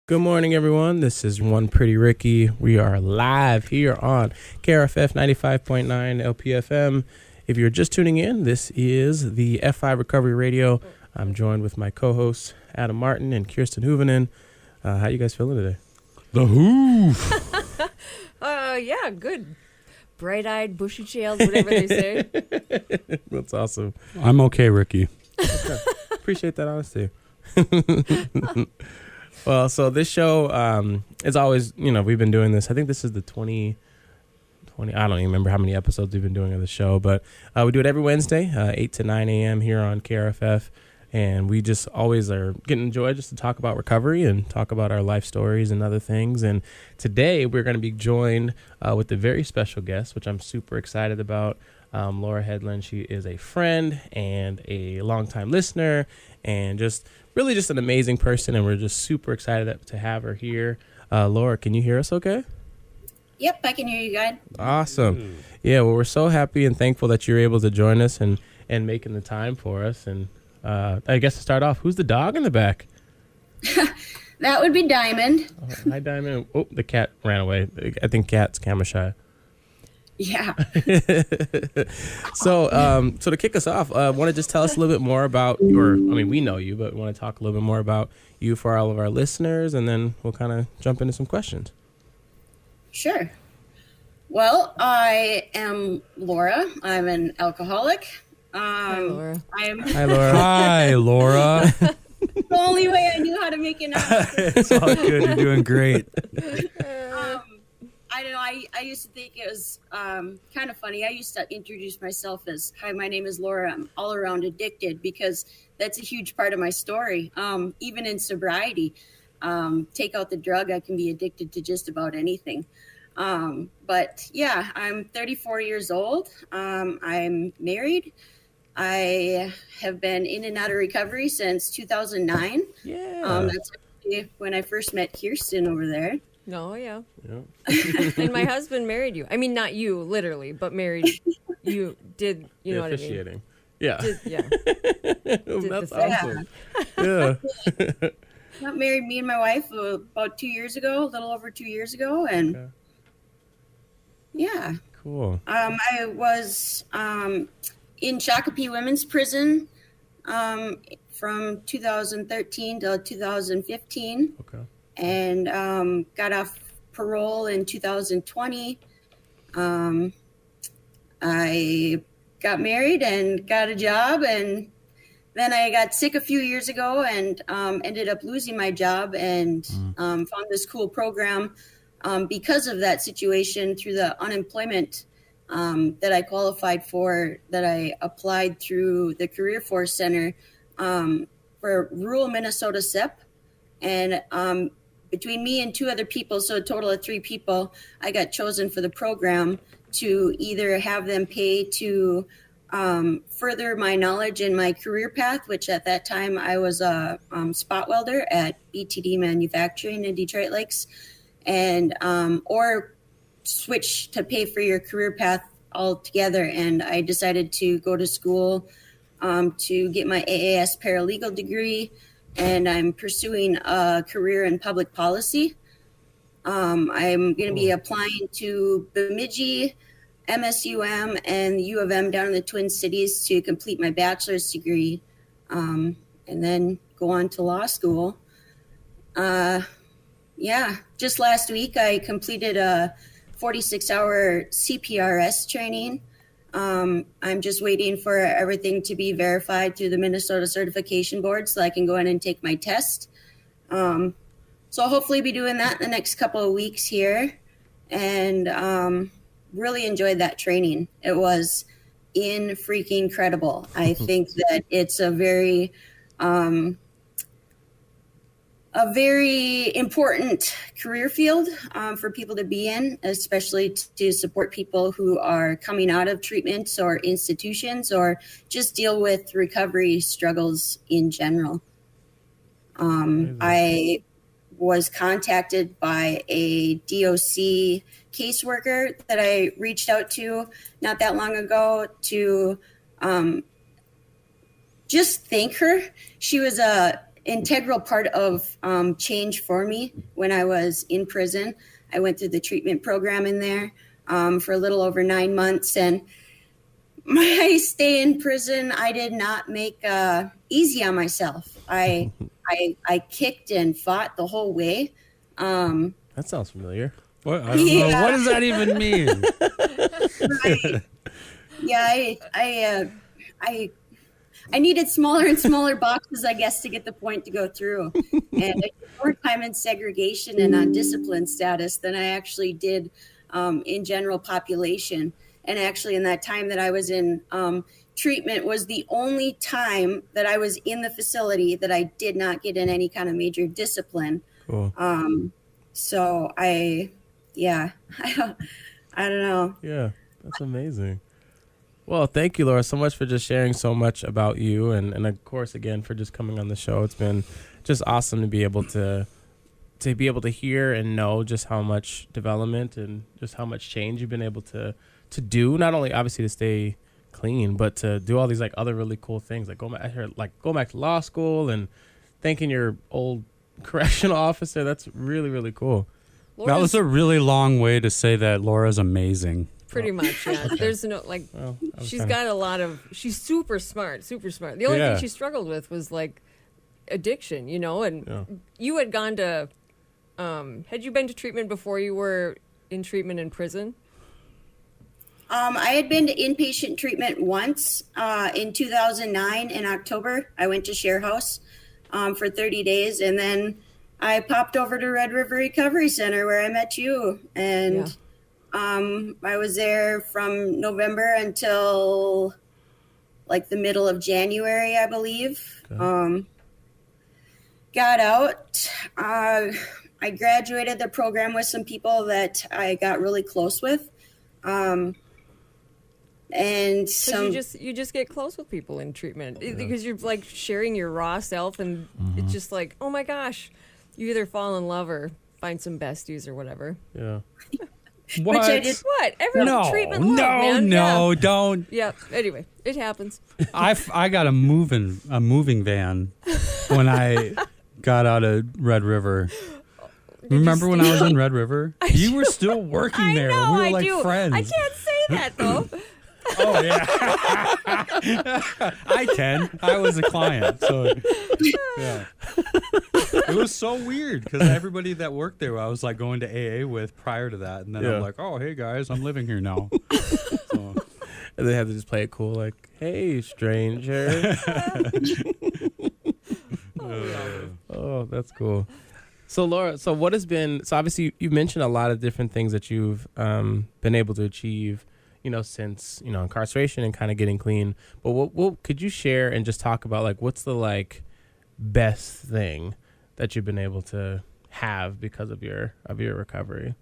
Good morning, everyone. This is One Pretty Ricky. We are live here on KRFF 95.9 LPFM. If you're just tuning in, this is the F5 Recovery Radio. I'm joined with my co-hosts, Adam Martin and Kirsten Huovinen. How you guys feeling today? The Hoof. Yeah, good. Bright-eyed, bushy-tailed, whatever they say. That's awesome. I'm okay, Ricky. Okay. Appreciate that honesty. Well, so this show is always, we've been doing this. I think this is the 20, I don't even remember how many episodes we've been doing of the show, but we do it every Wednesday, 8 to 9 a.m. here on KRFF. And we just always are getting joy just to talk about recovery and talk about our life stories and other things. And today we're going to be joined with a very special guest, which I'm super excited about. Laura Hedlund. She is a friend and a longtime listener and just really just an amazing person. And we're just super excited to have her here. Laura, can you hear us okay? Yep, I can hear you guys. Awesome. Yeah, well, we're so happy and thankful that you're able to join us and making the time for us. And I guess to start off, who's the dog in the back? That would be Diamond. Oh, hi, Diamond. Oh, the cat ran away. I think cat's camera shy. Yeah. So to kick us off, want to just tell us a little bit more about we know you, but we want to talk a little bit more about you for all of our listeners, and then we'll kind of jump into some questions. Sure. Well, I am Laura. I'm an alcoholic. Hi, Laura. Hi, Laura. Hi, Laura. The only way I knew how to make it up. It's all good. You're doing great. I don't know. I used to think it was kind of funny. I used to introduce myself as, "Hi, my name is Laura. I'm all around addicted," because that's a huge part of my story. Even in sobriety, take out the drug, I can be addicted to just about anything. But yeah, I'm 34 years old. I'm married. I have been in and out of recovery since 2009. Yeah. That's actually when I first met Kirsten over there. No, yeah. Yep. And my husband married you. I mean, not you, literally, but married you. Did, you know what I mean? Officiating. Yeah. That's the awesome. Yeah. Got married, me and my wife, about 2 years ago, a little over 2 years ago. And Okay. yeah. Cool. I was in Shakopee Women's Prison from 2013 to 2015. Okay. And got off parole in 2020. I got married and got a job, and then I got sick a few years ago and ended up losing my job and found this cool program because of that situation through the unemployment that I qualified for, that I applied through the Career Force Center for rural Minnesota SIP. And between me and two other people, so a total of 3 people, I got chosen for the program to either have them pay to further my knowledge in my career path, which at that time I was a spot welder at BTD Manufacturing in Detroit Lakes, and or switch to pay for your career path altogether. And I decided to go to school to get my AAS paralegal degree, and I'm pursuing a career in public policy. I'm going to be applying to Bemidji, MSUM, and U of M down in the Twin Cities to complete my bachelor's degree, and then go on to law school. Just last week I completed a 46-hour CPRS training. I'm just waiting for everything to be verified through the Minnesota Certification Board so I can go in and take my test. So I'll hopefully be doing that in the next couple of weeks here, and really enjoyed that training. It was freaking credible. I think that it's a very important career field for people to be in, especially to support people who are coming out of treatments or institutions, or just deal with recovery struggles in general. I was contacted by a DOC caseworker that I reached out to not that long ago to just thank her. She was integral part of change for me when I was in prison. I went through the treatment program in there for a little over 9 months, and my stay in prison, I did not make easy on myself. I kicked and fought the whole way. That sounds familiar. What? I don't know. What does that even mean? I needed smaller and smaller boxes, I guess, to get the point to go through. And I did more time in segregation and on discipline status than I actually did in general population. And actually, in that time that I was in treatment was the only time that I was in the facility that I did not get in any kind of major discipline. Cool. So I don't know. Yeah, that's amazing. Well, thank you, Laura, so much for just sharing so much about you, and of course, again, for just coming on the show. It's been just awesome to be able to hear and know just how much development and just how much change you've been able to do. Not only obviously to stay clean, but to do all these like other really cool things, like go back to law school and thanking your old correctional officer. That's really, really cool. That was a really long way to say that Laura's amazing. Pretty much, yeah. There's no, like, she's got a lot of, she's super smart. The only thing she struggled with was, like, addiction, you know? And you had gone to, had you been to treatment before you were in treatment in prison? I had been to inpatient treatment once in 2009 in October. I went to Share House for 30 days, and then I popped over to Red River Recovery Center where I met you, and I was there from November until like the middle of January, I believe. Okay. Got out. I graduated the program with some people that I got really close with. And so you just get close with people in treatment because you're like sharing your raw self, and it's just like, oh my gosh, you either fall in love or find some besties or whatever. Yeah. What? Which I did. What? Everyone treatment love, man. No, yeah. don't. Yeah. Anyway, it happens. I got a moving van when I got out of Red River. Remember when I was in Red River? You were still working there. Know, we were like friends. I can't say that though. Oh yeah. I can. I was a client, so yeah. It was so weird because everybody that worked there, I was like going to AA with prior to that, and then I'm like, oh hey guys, I'm living here now. So. And they had to just play it cool, like, hey stranger. Oh, that's cool. So Laura, so what has been, so obviously you mentioned a lot of different things that you've been able to achieve, you know, since, you know, incarceration and kind of getting clean. But what could you share and just talk about, like, what's the like best thing that you've been able to have because of your recovery?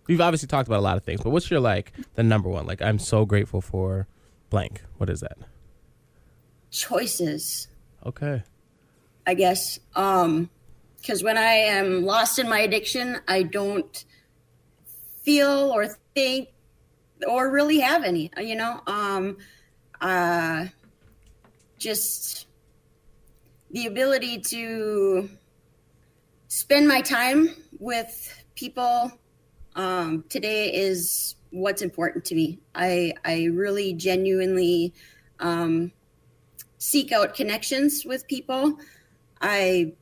You've obviously talked about a lot of things, but what's your like the number one? Like, I'm so grateful for blank. What is that? Choices. Okay. I guess. Because when I am lost in my addiction, I don't feel or think or really have any, you know, just the ability to spend my time with people today is what's important to me. I really genuinely seek out connections with people. I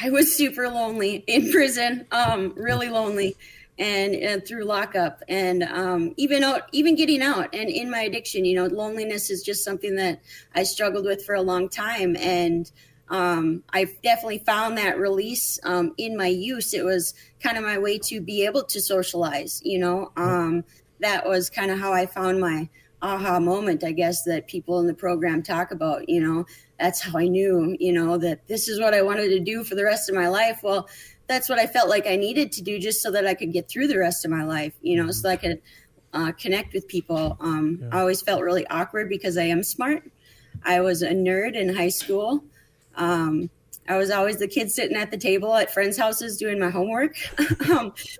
was super lonely in prison, really lonely, and through lockup, and even getting out and in my addiction, you know, loneliness is just something that I struggled with for a long time, and I've definitely found that release in my use. It was kind of my way to be able to socialize, you know. That was kind of how I found my aha moment, I guess, that people in the program talk about, you know. That's how I knew, you know, that this is what I wanted to do for the rest of my life. Well, that's what I felt like I needed to do just so that I could get through the rest of my life, you know, so that I could connect with people. I always felt really awkward because I am smart. I was a nerd in high school. I was always the kid sitting at the table at friends' houses doing my homework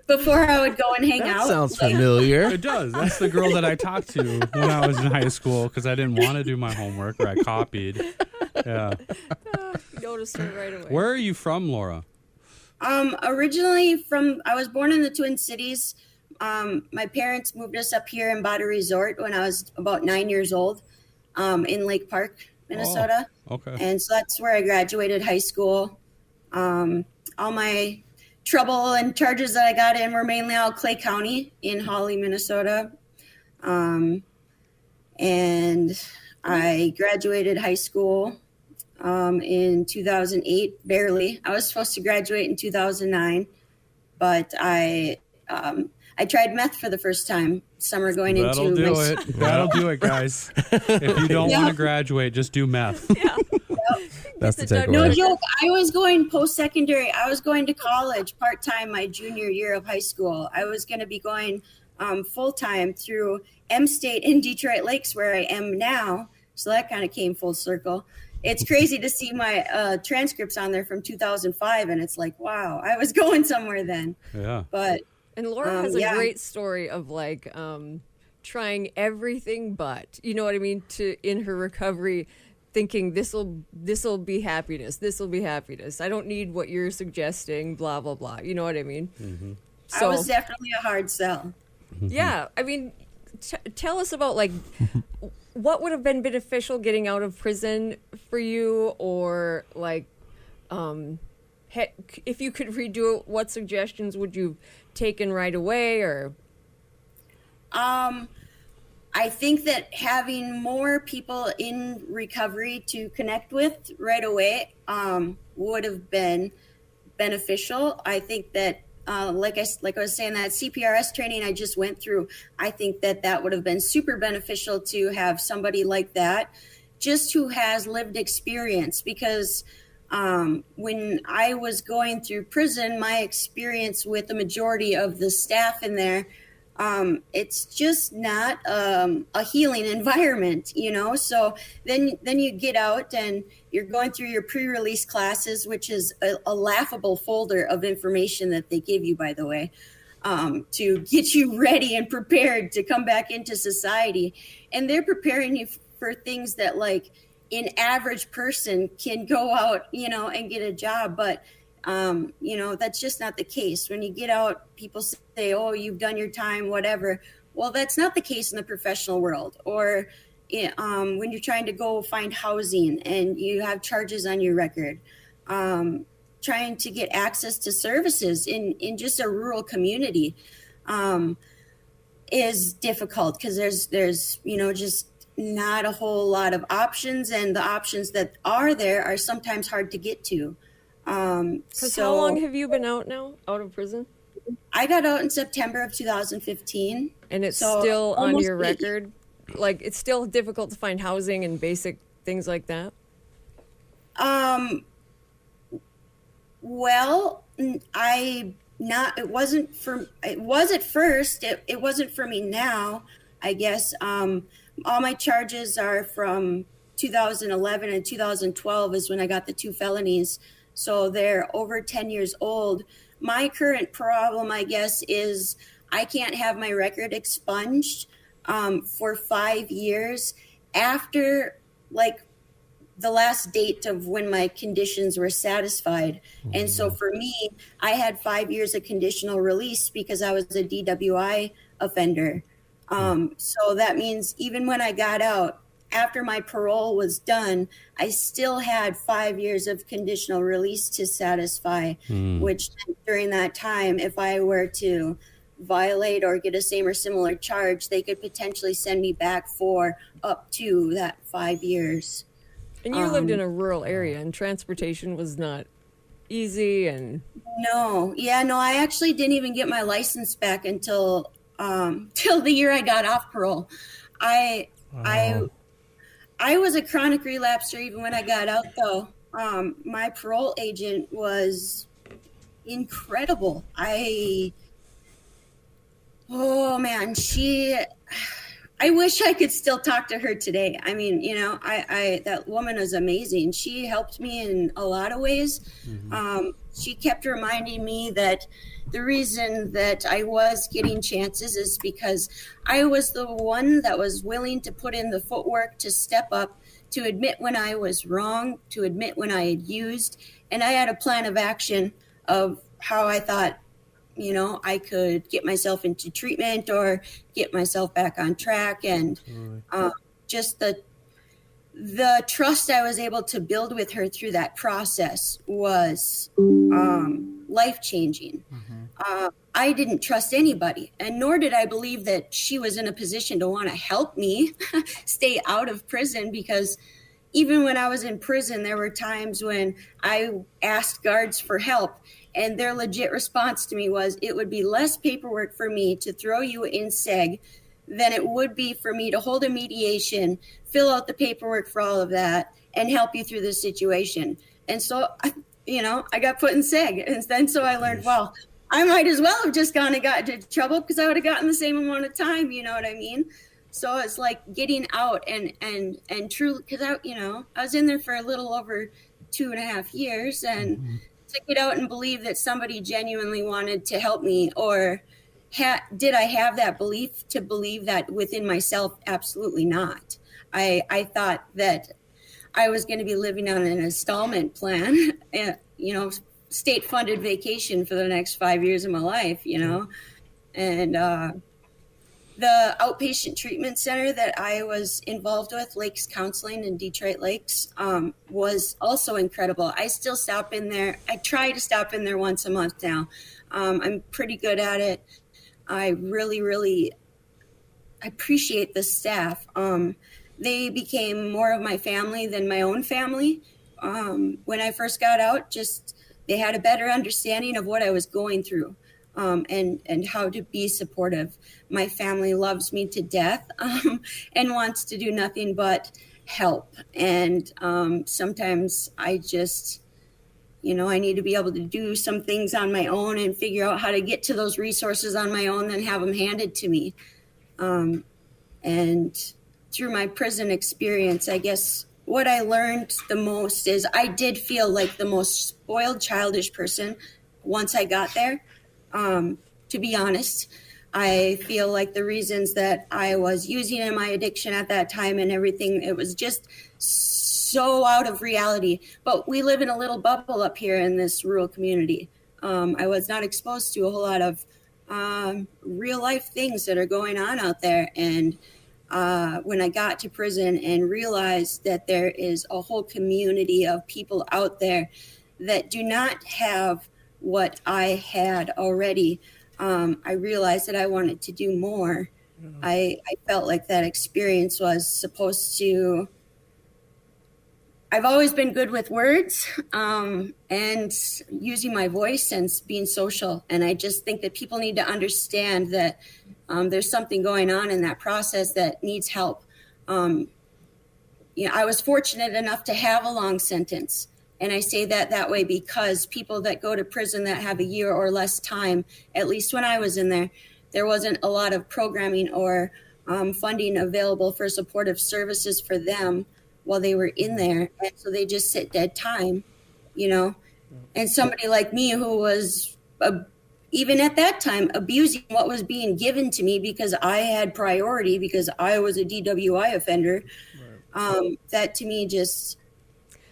before I would go and hang out. Sounds familiar. It does. That's the girl that I talked to when I was in high school because I didn't want to do my homework or I copied. Yeah. noticed her right away. Where are you from, Laura? Originally I was born in the Twin Cities. My parents moved us up here in Bada Resort when I was about 9 years old, in Lake Park, Minnesota. Oh, okay. And so that's where I graduated high school. All my trouble and charges that I got in were mainly out of Clay County in Hawley, Minnesota. And I graduated high school in 2008, barely. I was supposed to graduate in 2009, but I tried meth for the first time summer going That'll into do my it. That'll do it, guys. If you don't want to graduate, just do meth. Yeah. That's the takeaway. No joke. I was going post-secondary. I was going to college part-time my junior year of high school. I was going to be going full-time through M-State in Detroit Lakes, where I am now. So that kind of came full circle. It's crazy to see my transcripts on there from 2005, and it's like, wow, I was going somewhere then. Yeah. But and Laura has a great story of like trying everything but, you know what I mean, in her recovery, thinking this'll be happiness. This'll be happiness. I don't need what you're suggesting, blah, blah, blah. You know what I mean? Mm-hmm. So, I was definitely a hard sell. Yeah. I mean, tell us about like what would have been beneficial getting out of prison for you, or like if you could redo it, what suggestions would you have taken right away? Or I think that having more people in recovery to connect with right away would have been beneficial. I think that like I was saying, that CPRS training I just went through, I think that would have been super beneficial to have somebody like that, just who has lived experience. Because when I was going through prison, my experience with the majority of the staff in there, it's just not a healing environment, you know. So then you get out and you're going through your pre-release classes, which is a laughable folder of information that they give you, by the way, to get you ready and prepared to come back into society. And they're preparing you for things that, like, an average person can go out, you know, and get a job. But you know, that's just not the case. When you get out, people say, oh, you've done your time, whatever. Well, that's not the case in the professional world. Or when you're trying to go find housing and you have charges on your record, trying to get access to services in just a rural community is difficult, because there's, you know, just not a whole lot of options. And the options that are there are sometimes hard to get to. Because how long have you been out now, out of prison? I got out in September of 2015. And it's still on your record? Like, it's still difficult to find housing and basic things like that? Well, it was at first. It wasn't for me now, I guess. All my charges are from 2011 and 2012 is when I got the 2 felonies. So they're over 10 years old. My current problem, I guess, is I can't have my record expunged for 5 years after, like, the last date of when my conditions were satisfied. Mm-hmm. And so for me, I had 5 years of conditional release because I was a DWI offender. So that means even when I got out, after my parole was done, I still had 5 years of conditional release to satisfy, which during that time, if I were to violate or get a same or similar charge, they could potentially send me back for up to that 5 years. And you lived in a rural area, and transportation was not easy. And no, I actually didn't even get my license back until the year I got off parole. I was a chronic relapser even when I got out, though. My parole agent was incredible. Oh man, I wish I could still talk to her today. I mean, you know, that woman is amazing. She helped me in a lot of ways. Mm-hmm. She kept reminding me that the reason that I was getting chances is because I was the one that was willing to put in the footwork to step up, to admit when I was wrong, to admit when I had used, and I had a plan of action of how I thought, I could get myself into treatment or get myself back on track. And just the trust I was able to build with her through that process was life-changing. I didn't trust anybody, and nor did I believe that she was in a position to want to help me stay out of prison, because even when I was in prison, there were times when I asked guards for help, and their legit response to me was, it would be less paperwork for me to throw you in seg than it would be for me to hold a mediation, fill out the paperwork for all of that, and help you through this situation. And so, I got put in seg. And then so I learned, well, I might as well have just gone and got into trouble, because I would have gotten the same amount of time, you know what I mean? So it's like getting out and truly, because I was in there for a little over 2.5 years, and to get out and believe that somebody genuinely wanted to help me, or did I have that belief to believe that within myself? Absolutely not. I thought that I was going to be living on an installment plan, state funded vacation for the next 5 years of my life, and the outpatient treatment center that I was involved with, Lakes Counseling in Detroit Lakes, was also incredible. I still stop in there. I try to stop in there once a month now. I'm pretty good at it. I really, really appreciate the staff. They became more of my family than my own family. When I first got out, they had a better understanding of what I was going through, and how to be supportive. My family loves me to death, and wants to do nothing but help. And sometimes I just, I need to be able to do some things on my own and figure out how to get to those resources on my own and have them handed to me. And through my prison experience, I guess what I learned the most is I did feel like the most spoiled, childish person once I got there. To be honest, I feel like the reasons that I was using in my addiction at that time and everything, it was just so out of reality. But we live in a little bubble up here in this rural community. I was not exposed to a whole lot of real life things that are going on out there. And when I got to prison and realized that there is a whole community of people out there that do not have what I had already, I realized that I wanted to do more. I felt like that experience was supposed to, I've always been good with words, and using my voice and being social. And I just think that people need to understand that there's something going on in that process that needs help. I was fortunate enough to have a long sentence. And I say that way because people that go to prison that have a year or less time, at least when I was in there, there wasn't a lot of programming or funding available for supportive services for them while they were in there. And so they just sit dead time, And somebody like me who was, even at that time, abusing what was being given to me because I had priority, because I was a DWI offender, that to me just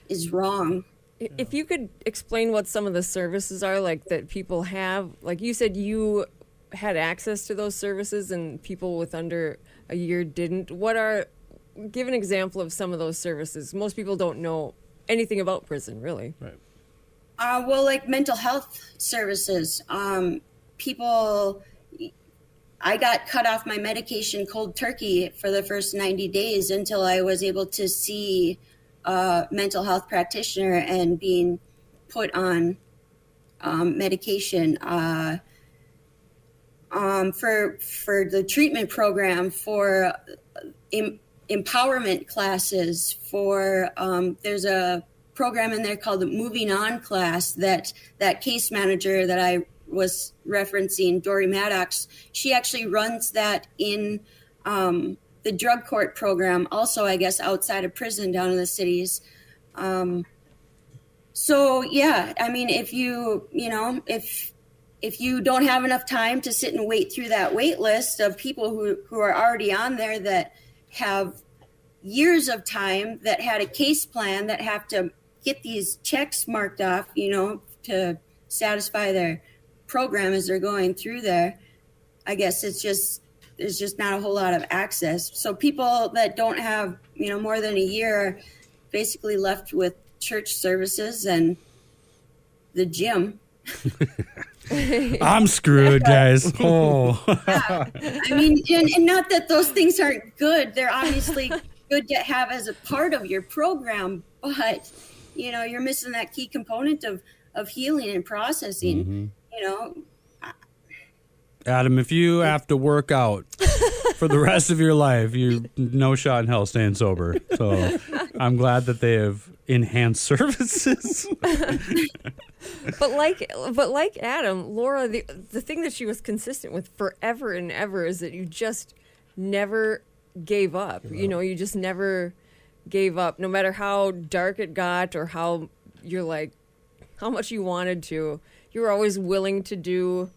is wrong. If you could explain what some of the services are like that people have, like you said, you had access to those services and people with under a year didn't. Give an example of some of those services. Most people don't know anything about prison, really. Right. Well, like mental health services. I got cut off my medication cold turkey for the first 90 days until I was able to see a mental health practitioner and being put on medication for the treatment program, for empowerment classes, for there's a program in there called the Moving On class that case manager that I was referencing, Dory Maddox, she actually runs that in the drug court program, also, I guess, outside of prison down in the cities. So, yeah, I mean, if you don't have enough time to sit and wait through that wait list of people who are already on there that have years of time that had a case plan that have to get these checks marked off, to satisfy their program as they're going through there. I guess there's just not a whole lot of access. So people that don't have, more than a year are basically left with church services and the gym. I'm screwed, guys. Oh. Yeah. I mean, and not that those things aren't good. They're obviously good to have as a part of your program, but, you're missing that key component of healing and processing, Adam, if you have to work out for the rest of your life, you're no shot in hell staying sober. So I'm glad that they have enhanced services. But like Adam, Laura, the thing that she was consistent with forever and ever is that you just never gave up. You just never gave up, no matter how dark it got or how much you wanted to. You were always willing to do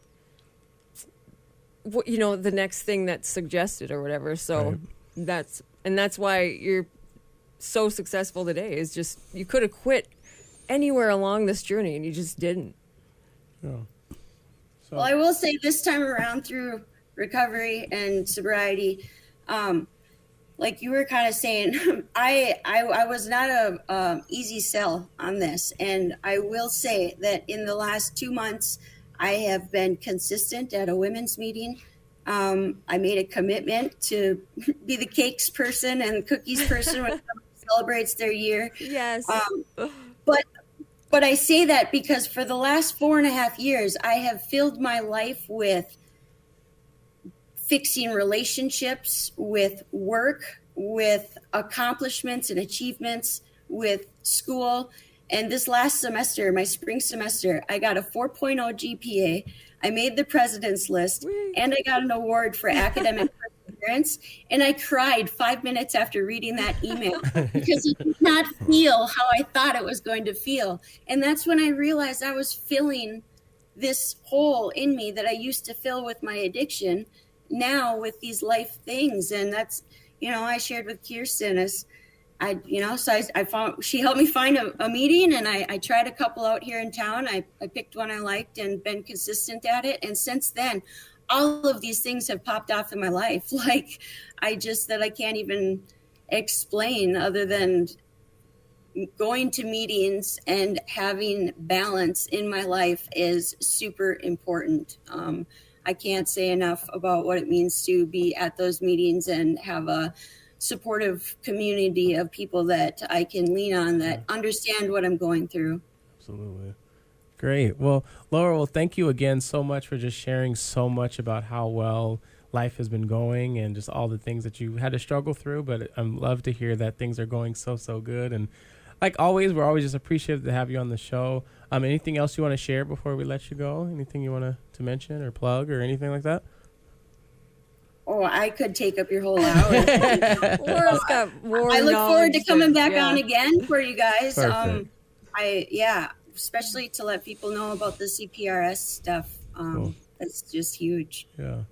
the next thing that's suggested or whatever. So right. That's why you're so successful today, is just you could have quit anywhere along this journey and you just didn't. Yeah. Well, I will say this time around through recovery and sobriety, like you were kind of saying, I was not a easy sell on this. And I will say that in the last 2 months, I have been consistent at a women's meeting. I made a commitment to be the cakes person and cookies person when somebody celebrates their year. Yes. But I say that because for the last 4.5 years, I have filled my life with fixing relationships, with work, with accomplishments and achievements, with school. And this last semester, my spring semester, I got a 4.0 GPA. I made the president's list, and I got an award for academic perseverance. And I cried 5 minutes after reading that email because it did not feel how I thought it was going to feel. And that's when I realized I was filling this hole in me that I used to fill with my addiction, now with these life things. And that's, I shared with Kirsten as I found, she helped me find a meeting, and I tried a couple out here in town. I picked one I liked and been consistent at it. And since then, all of these things have popped off in my life. Like that I can't even explain, other than going to meetings and having balance in my life is super important. I can't say enough about what it means to be at those meetings and have a supportive community of people that I can lean on that understand what I'm going through. Absolutely. Great. Well, Laura, thank you again so much for just sharing so much about how well life has been going and just all the things that you had to struggle through. But I love to hear that things are going so good. And like always, we're always just appreciative to have you on the show. Anything else you want to share before we let you go? Anything you want to mention or plug or anything like that? Oh, I could take up your whole hour. Laura's got more. I look forward to coming back on again for you guys. Perfect. Especially to let people know about the CPRS stuff. Cool. That's just huge. Yeah.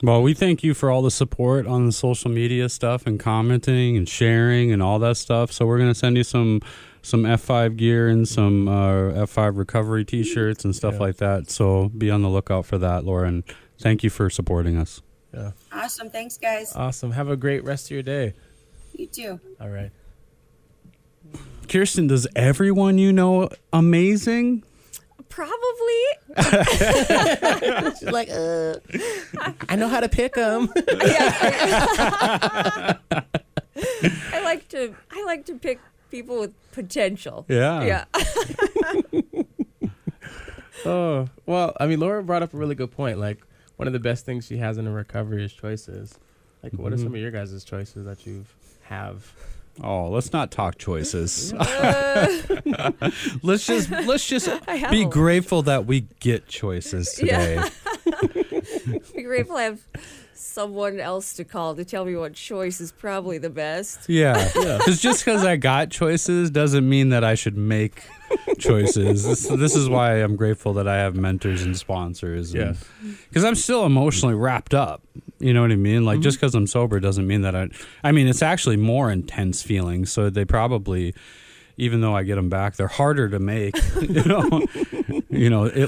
Well, we thank you for all the support on the social media stuff and commenting and sharing and all that stuff. So we're going to send you some F5 gear and some F5 recovery T-shirts and stuff like that. So be on the lookout for that, Laura. And thank you for supporting us. Yeah. Awesome. Thanks, guys. Awesome. Have a great rest of your day. You too. All right. Kirsten, does everyone you know amazing? Probably. She's like, I know how to pick them. I like to pick people with potential. Yeah. Oh, well, I mean, Laura brought up a really good point. Like, one of the best things she has in her recovery is choices. Like, what are some of your guys' choices that you have? Oh, let's not talk choices. Let's just be grateful that we get choices today. Be grateful I have someone else to call to tell me what choice is probably the best. Yeah. Because just because I got choices doesn't mean that I should make choices. This is why I'm grateful that I have mentors and sponsors. Yes. Because I'm still emotionally wrapped up. You know what I mean? Like, just because I'm sober doesn't mean that I mean, it's actually more intense feelings. So they probably, even though I get them back, they're harder to make. At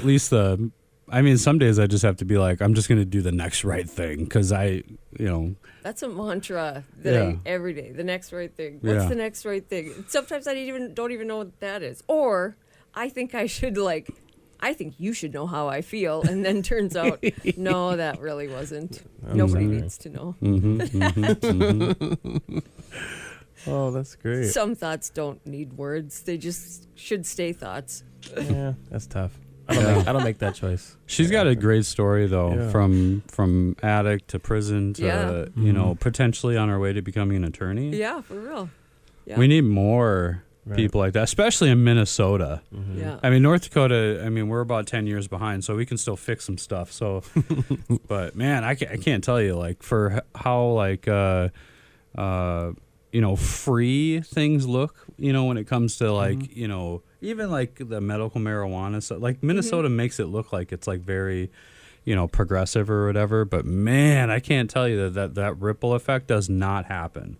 least some days I just have to be like, I'm just going to do the next right thing because That's a mantra that every day. The next right thing. What's the next right thing? Sometimes I don't even know what that is. Or I think I think you should know how I feel. And then turns out, no, that really wasn't. Nobody needs to know. Oh, that's great. Some thoughts don't need words. They just should stay thoughts. Yeah, that's tough. I don't make that choice. She's got a great story though, from addict to prison to potentially on her way to becoming an attorney. Yeah, for real. Yeah. We need more people like that, especially in Minnesota. Mm-hmm. Yeah. I mean, North Dakota. I mean, we're about 10 years behind, so we can still fix some stuff. So, but man, I can't tell you like for how free things look. When it comes to like even like the medical marijuana stuff, like Minnesota makes it look like it's like very, progressive or whatever. But man, I can't tell you that ripple effect does not happen.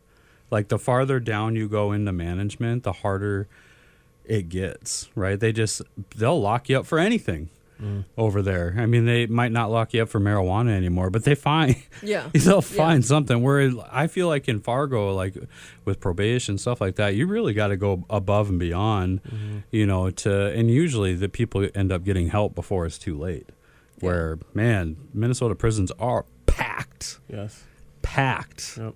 Like the farther down you go into management, the harder it gets, right? They'll lock you up for anything over there. I mean, they might not lock you up for marijuana anymore, but they'll find something. Where I feel like in Fargo, like with probation, stuff like that, you really got to go above and beyond, and usually the people end up getting help before it's too late. Yeah. Where, man, Minnesota prisons are packed. Yes. Packed. Yep.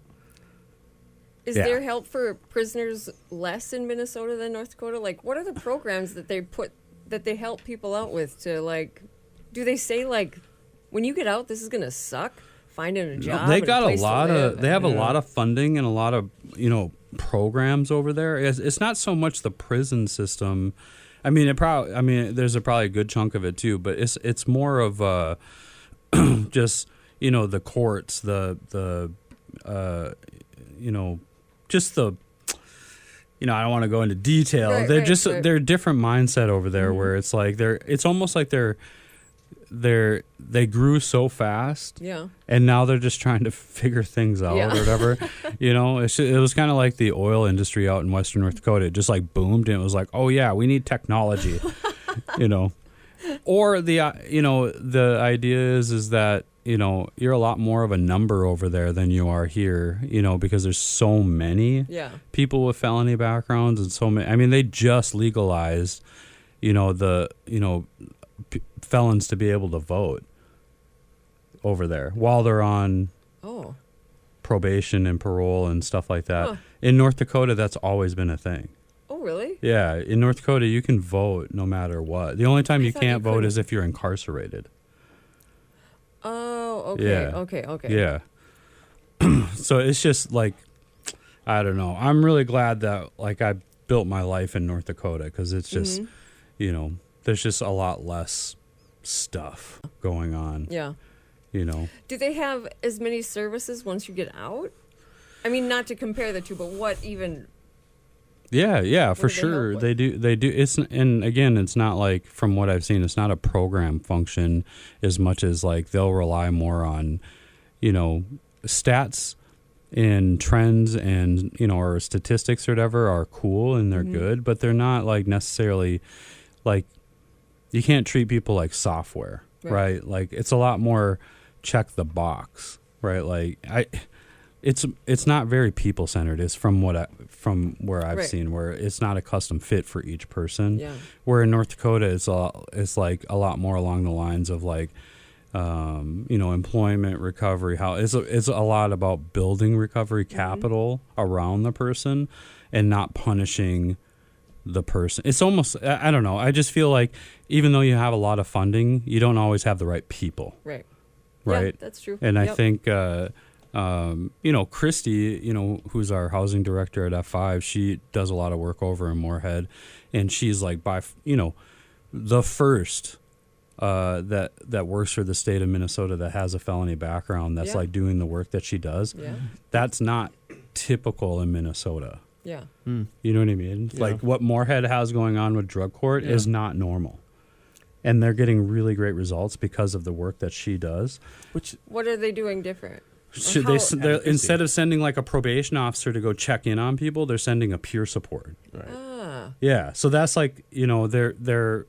Is there help for prisoners less in Minnesota than North Dakota? Like, what are the programs that they help people out with to, like, do they say, like, when you get out, this is going to suck? Finding a job. They got they have a lot of funding and a lot of, programs over there. It's not so much the prison system. I mean, there's probably a good chunk of it too, but it's more of just, the courts, just the, I don't want to go into detail. They're a different mindset over there where it's like it's almost like they grew so fast. Yeah. And now they're just trying to figure things out or whatever. It was kind of like the oil industry out in Western North Dakota. It just like boomed and it was like, oh yeah, we need technology, Or the idea is that, you're a lot more of a number over there than you are here, because there's so many people with felony backgrounds and so many. I mean, they just legalized, felons to be able to vote over there while they're on probation and parole and stuff like that. Huh. In North Dakota, that's always been a thing. Oh, really? Yeah. In North Dakota, you can vote no matter what. The only time you can't vote is if you're incarcerated. Oh, okay. Yeah. Okay. Yeah. So it's just like, I don't know. I'm really glad that like I built my life in North Dakota because it's just, there's just a lot less stuff going on. Yeah. Do they have as many services once you get out? I mean, not to compare the two, but what even? Yeah, for sure. They do. And again, it's not like, from what I've seen, it's not a program function as much as like they'll rely more on, stats and trends and, or statistics or whatever are cool and they're good, but they're not like necessarily like, you can't treat people like software, right? Like it's a lot more check the box, right? Like it's not very people centered. It's from where I've seen, where it's not a custom fit for each person. Yeah. Where in North Dakota, it's like a lot more along the lines of like, employment recovery. How it's a lot about building recovery capital around the person, and not punishing the person. It's almost, I don't know. I just feel like even though you have a lot of funding, you don't always have the right people. Right. Yeah, that's true. And I think. Christy, who's our housing director at F5, she does a lot of work over in Moorhead, and she's like the first that works for the state of Minnesota that has a felony background that's like doing the work that she does. Yeah. That's not typical in Minnesota. Yeah. You know what I mean? Yeah. Like what Moorhead has going on with drug court is not normal. And they're getting really great results because of the work that she does. What are they doing different? Instead of sending like a probation officer to go check in on people, they're sending a peer support. Right. Ah. Yeah. So that's like, they're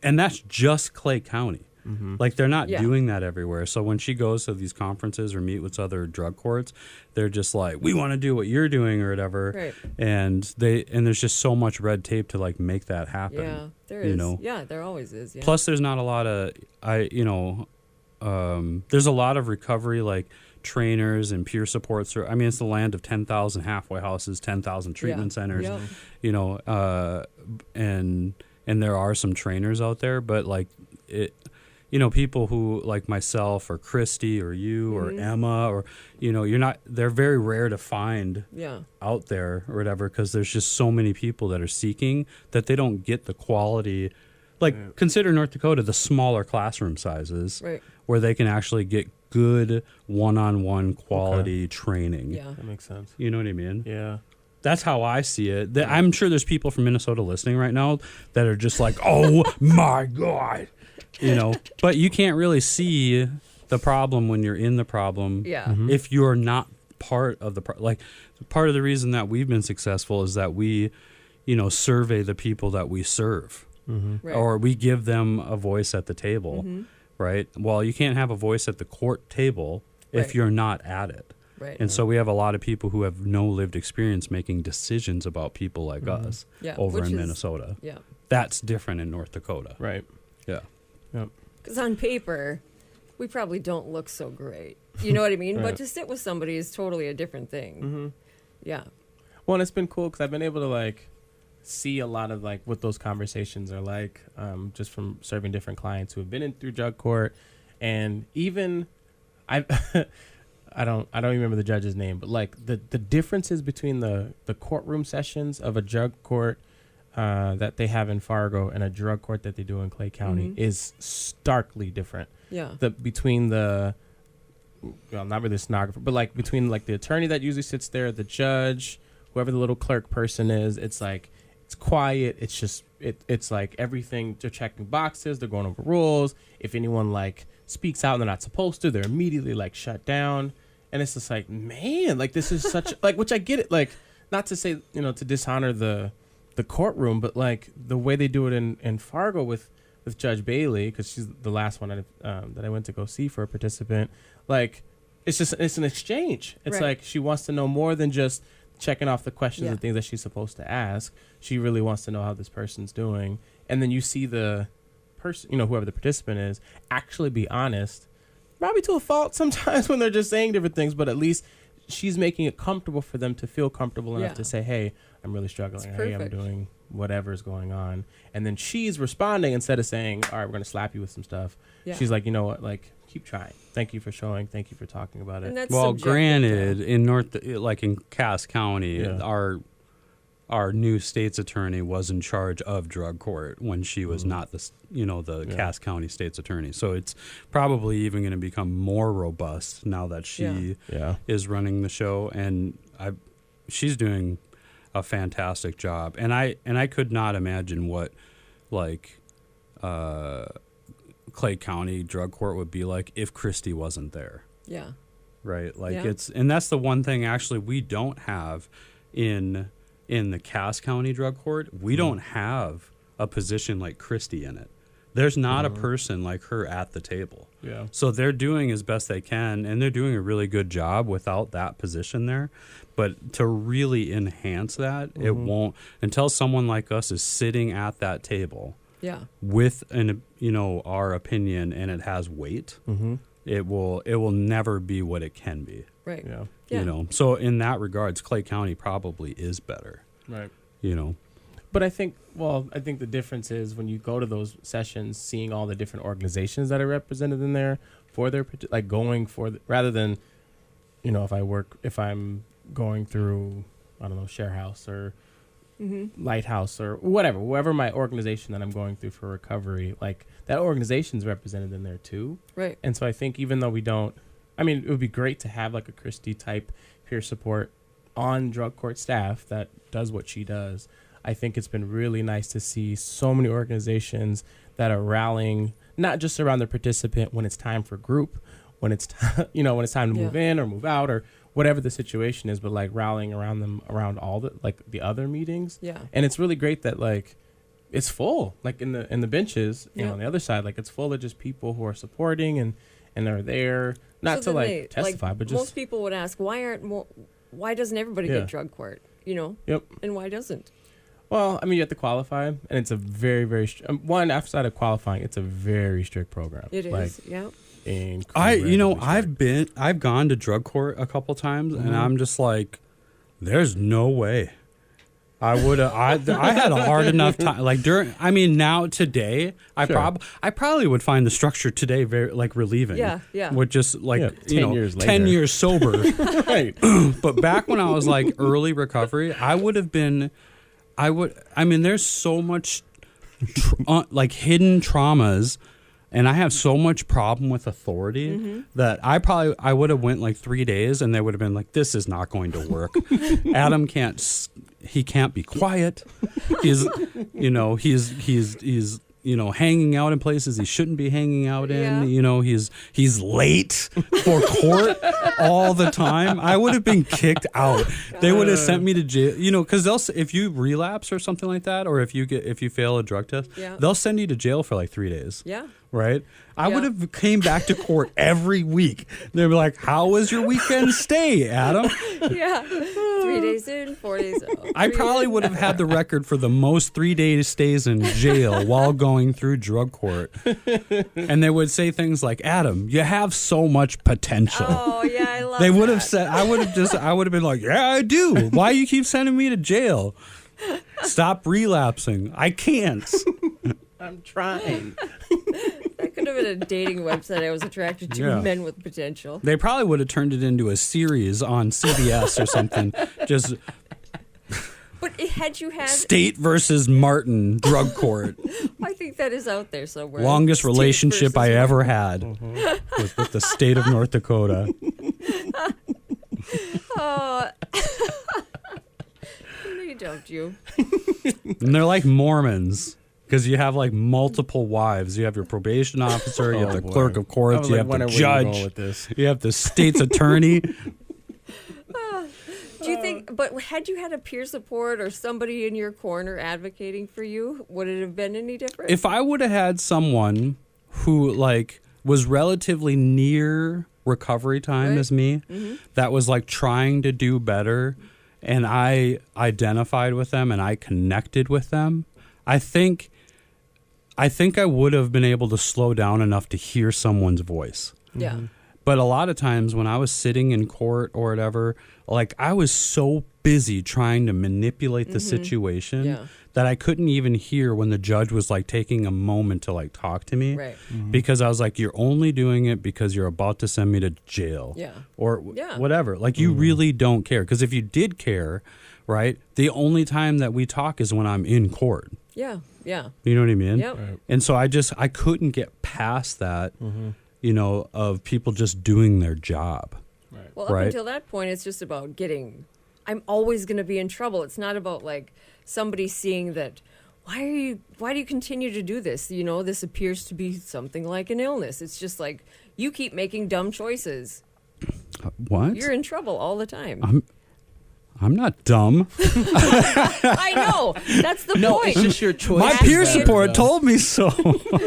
and that's just Clay County. Mm-hmm. Like they're not doing that everywhere. So when she goes to these conferences or meet with other drug courts, they're just like, we want to do what you're doing or whatever. Right. And there's just so much red tape to like make that happen. Yeah, there is. Yeah, there always is. Yeah. Plus there's not a lot of, there's a lot of recovery, like trainers and peer supports. It's the land of 10,000 halfway houses, 10,000 treatment centers, and there are some trainers out there, but like people who like myself or Christy or you or Emma or, they're very rare to find out there or whatever, because there's just so many people that are seeking that they don't get the quality. Like consider North Dakota, the smaller classroom sizes where they can actually get good one-on-one quality training. Yeah. That makes sense. You know what I mean? Yeah. That's how I see it. I'm sure there's people from Minnesota listening right now that are just like, oh my God, but you can't really see the problem when you're in the problem. Yeah. Mm-hmm. If you're not part of the, part of the reason that we've been successful is that we, survey the people that we serve, Right. or we give them a voice at the table, right? Well, you can't have a voice at the court table if you're not at it. Right. And so we have a lot of people who have no lived experience making decisions about people like us over in Minnesota. Yeah. That's different in North Dakota. Right. Yeah. Yep. Because on paper, we probably don't look so great. You know what I mean? But to sit with somebody is totally a different thing. Mm-hmm. Yeah. Well, and it's been cool because I've been able to see a lot of what those conversations are like, just from serving different clients who have been in through drug court, and even I don't remember the judge's name, but the differences between the courtroom sessions of a drug court that they have in Fargo and a drug court that they do in Clay County is starkly different. Yeah. Between not really the stenographer, but between the attorney that usually sits there, the judge, whoever the little clerk person is, it's it's quiet. It's just it's like everything. They're checking boxes. They're going over rules. If anyone speaks out and they're not supposed to, they're immediately shut down. And it's just man, this is such which I get it, not to say to dishonor the courtroom, but the way they do it in Fargo with Judge Bailey, because she's the last one that I went to go see for a participant. It's an exchange. It's she wants to know more than just checking off the questions and things that she's supposed to ask. She really wants to know how this person's doing, and then you see the person, whoever the participant is, actually be honest. Probably to a fault sometimes when they're just saying different things, but at least she's making it comfortable for them to feel comfortable enough to say, hey, I'm really struggling. Hey, I'm doing whatever's going on. And then she's responding instead of saying, all right, we're going to slap you with some stuff. Yeah. She's like, you know what, keep trying. Thank you for showing. Thank you for talking about it. And that's granted, in in Cass County, our new state's attorney was in charge of drug court when she was not the Cass County state's attorney. So it's probably even going to become more robust now that she is running the show, and she's doing a fantastic job. And I could not imagine what Clay County drug court would be like if Christy wasn't there. Yeah. Right. And that's the one thing actually we don't have in the Cass County drug court. We don't have a position like Christy in it. There's not a person like her at the table. Yeah. So they're doing as best they can, and they're doing a really good job without that position there. But to really enhance that, it won't until someone like us is sitting at that table. Yeah. With our opinion, and it has weight. It will never be what it can be. Right. Yeah. So in that regards, Clay County probably is better. Right. But I think the difference is when you go to those sessions, seeing all the different organizations that are represented in there for their going for rather than, if I'm going through, I don't know, Share House or Lighthouse or whatever my organization that I'm going through for recovery, like that organization's represented in there too. Right. And so I think even though we don't, I mean, it would be great to have like a Christy type peer support on drug court staff that does what she does. I think it's been really nice to see so many organizations that are rallying, not just around the participant when it's time for group, when it's when it's time to move in or move out or whatever the situation is, but like rallying around them around all the like the other meetings. Yeah. And it's really great that like it's full, like in the benches, you know, on the other side, like it's full of just people who are supporting and are there not to like testify, but just most people would ask why doesn't everybody get drug court, you know? Yep. And why doesn't? Well, I mean, you have to qualify, and it's a very, very outside of qualifying, it's a very strict program. It is, yeah. I've gone to drug court a couple times, and I'm just like, there's no way. I had a hard enough time. Like now today, I probably would find the structure today very like relieving. Yeah. With just like 10 years later. 10 years sober. Right. But back when I was like early recovery, there's so much like hidden traumas, and I have so much problem with authority that I would have went like 3 days, and they would have been like, this is not going to work. Adam can't be quiet. He's hanging out in places he shouldn't be hanging out in. You know, he's late for court all the time. I would have been kicked out. They would have sent me to jail. You know, because if you relapse or something like that, or if you fail a drug test, they'll send you to jail for like 3 days. Yeah. Right? I would have came back to court every week. They'd be like, how was your weekend stay, Adam? Yeah. 3 days in, 4 days out. I probably would have had the record for the most 3 day stays in jail while going through drug court. And they would say things like, Adam, you have so much potential. Oh, yeah, I love They would have said, I would have been like, yeah, I do. Why you keep sending me to jail? Stop relapsing. I can't. I'm trying. That could have been a dating website. I was attracted to men with potential. They probably would have turned it into a series on CBS or something. Just. But had you had State versus Martin drug court. I think that is out there somewhere. Longest relationship I ever had was with the state of North Dakota. Oh. They dumped you. And they're like Mormons. Because you have like multiple wives. You have your probation officer, you have the clerk of courts, you have the judge, you have the state's attorney. Do you think, but had you had a peer support or somebody in your corner advocating for you, would it have been any different? If I would have had someone who like was relatively near recovery time as me, that was like trying to do better, and I identified with them and I connected with them, I think I would have been able to slow down enough to hear someone's voice. Yeah. But a lot of times when I was sitting in court or whatever, like I was so busy trying to manipulate the situation that I couldn't even hear when the judge was like taking a moment to like talk to me. Right. Because I was like, you're only doing it because you're about to send me to jail. Yeah. Or whatever. Like you really don't care. Because if you did care, right, the only time that we talk is when I'm in court. Yeah. Yeah. You know what I mean? Yep. Right. And so I couldn't get past that, you know, of people just doing their job. Right. Well, up until that point, it's just about I'm always going to be in trouble. It's not about like somebody seeing that, why do you continue to do this? You know, this appears to be something like an illness. It's just like, you keep making dumb choices. What? You're in trouble all the time. I'm not dumb. I know. That's the point. It's just your choice. My peer support told me so.